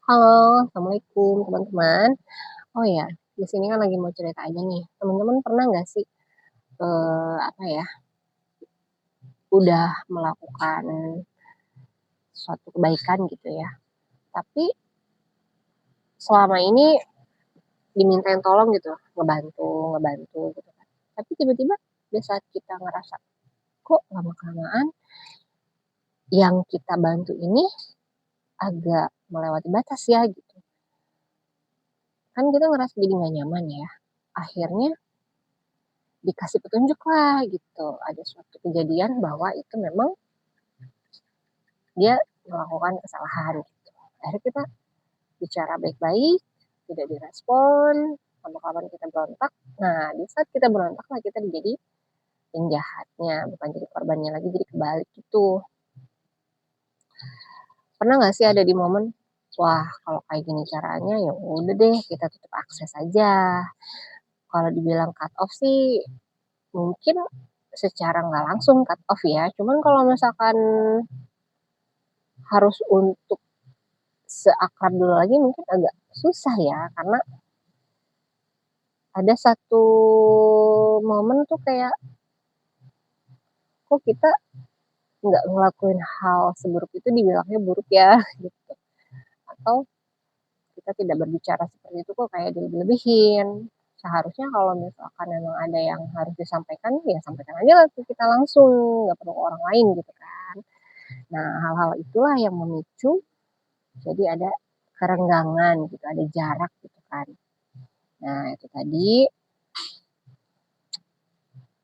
Halo, assalamualaikum teman-teman. Oh ya, di sini kan lagi mau cerita aja nih. Teman-teman pernah nggak sih, apa ya, udah melakukan suatu kebaikan gitu ya, tapi selama ini dimintain tolong gitu, ngebantu, ngebantu gitu kan. Tapi tiba-tiba di saat kita ngerasa kok lama-kelamaan yang kita bantu ini agak melewati batas ya gitu. Kan kita ngerasa jadi nggak nyaman ya. Akhirnya dikasih petunjuk lah gitu. Ada suatu kejadian bahwa itu memang dia melakukan kesalahan gitu. Akhirnya kita bicara baik-baik, tidak direspon, lama-kelamaan kita berontak. Nah, di saat kita berontak lah kita jadi penjahatnya, bukan jadi korbannya lagi, jadi kebalik gitu. Pernah nggak sih ada di momen, wah kalau kayak gini caranya ya udah deh kita tutup akses aja. Kalau dibilang cut off sih mungkin secara nggak langsung cut off ya. Cuman kalau misalkan harus untuk seakrab dulu lagi mungkin agak susah ya karena ada satu momen tuh kayak kok kita nggak ngelakuin hal seburuk itu dibilangnya buruk ya gitu, atau kita tidak berbicara seperti itu kok kayak dilebih-lebihin. Seharusnya kalau misalkan memang ada yang harus disampaikan ya sampaikan aja lah ke kita langsung, nggak perlu ke orang lain gitu kan. Nah, hal-hal itulah yang memicu jadi ada kerenggangan gitu, ada jarak gitu kan. Nah, itu tadi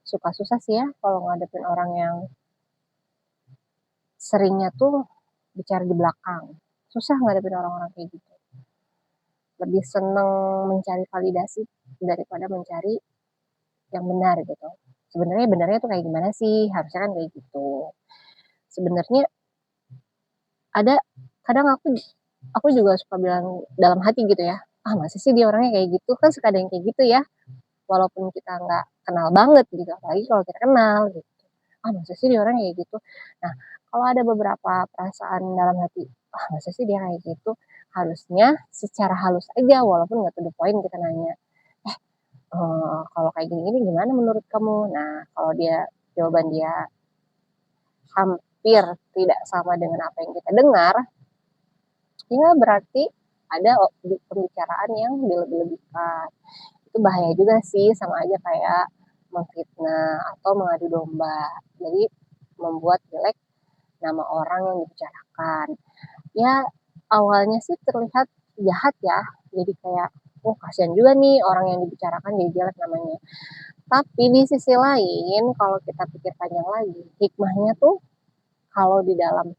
suka susah sih ya kalau ngadepin orang yang seringnya tuh bicara di belakang. Susah ngadepin orang-orang kayak gitu. Lebih seneng mencari validasi daripada mencari yang benar gitu. Sebenarnya benarnya tuh kayak gimana sih? Harusnya kan kayak gitu. Sebenarnya ada kadang aku juga suka bilang dalam hati gitu ya. Ah masa sih dia orangnya kayak gitu? Kan suka ada yang kayak gitu ya. Walaupun kita nggak kenal banget gitu. Apalagi kalau kita kenal gitu. Ah masa sih dia orangnya kayak gitu? Nah kalau ada beberapa perasaan dalam hati, ah masa sih dia kayak gitu? Harusnya secara halus aja walaupun nggak to the point kita nanya, kalau kayak gini-gini gimana menurut kamu? Nah, kalau jawaban dia hampir tidak sama dengan apa yang kita dengar, ya berarti ada pembicaraan yang dilebih-lebihkan. Itu bahaya juga sih, sama aja kayak memfitnah atau mengadu domba. Jadi membuat jelek nama orang yang dibicarakan. Ya awalnya sih terlihat jahat ya, jadi kayak oh kasihan juga nih orang yang dibicarakan jadi jelek namanya. Tapi di sisi lain, kalau kita pikir panjang lagi, hikmahnya tuh kalau di dalam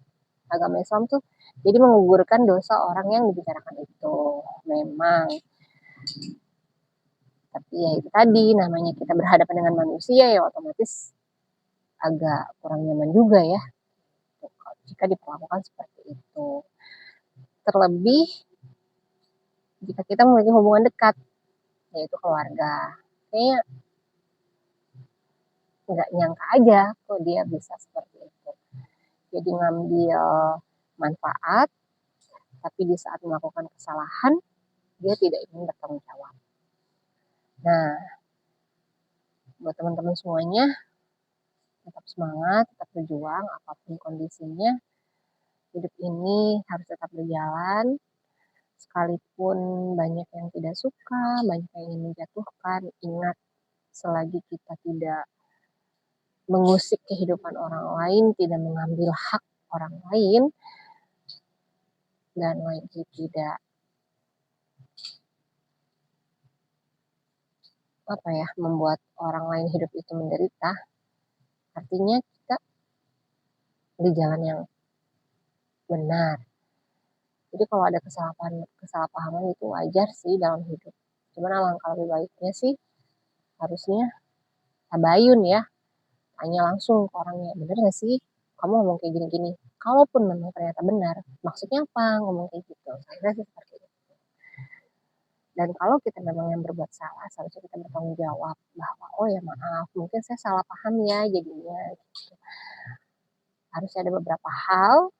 agama Islam tuh jadi menggugurkan dosa orang yang dibicarakan itu. Memang, tapi ya itu tadi namanya kita berhadapan dengan manusia ya otomatis agak kurang nyaman juga ya jika diperlakukan seperti itu. Terlebih jika kita memiliki hubungan dekat, yaitu keluarga. Kayaknya nggak nyangka aja kok dia bisa seperti itu. Jadi ngambil manfaat tapi di saat melakukan kesalahan dia tidak ingin bertanggung jawab. Nah, buat teman-teman semuanya tetap semangat, tetap berjuang apapun kondisinya. Hidup ini harus tetap berjalan sekalipun banyak yang tidak suka, banyak yang ingin menjatuhkan. Ingat, selagi kita tidak mengusik kehidupan orang lain, tidak mengambil hak orang lain, dan lagi tidak apa ya membuat orang lain hidup itu menderita, artinya kita di jalan yang benar. Jadi kalau ada kesalahpahaman itu wajar sih dalam hidup. Cuman alangkah lebih baiknya sih harusnya tabayun ya, tanya langsung ke orangnya, bener gak sih kamu ngomong kayak gini-gini? Kalaupun memang ternyata benar, maksudnya apa ngomong kayak gitu? Saya sih seperti itu. Dan kalau kita memang yang berbuat salah, seharusnya kita bertanggung jawab bahwa oh ya maaf, mungkin saya salah paham ya jadinya. Gitu. Harus ada beberapa hal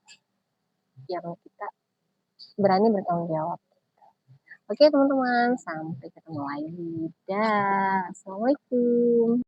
yang kita berani bertanggung jawab. Oke teman-teman, sampai ketemu lagi. Dah, assalamualaikum.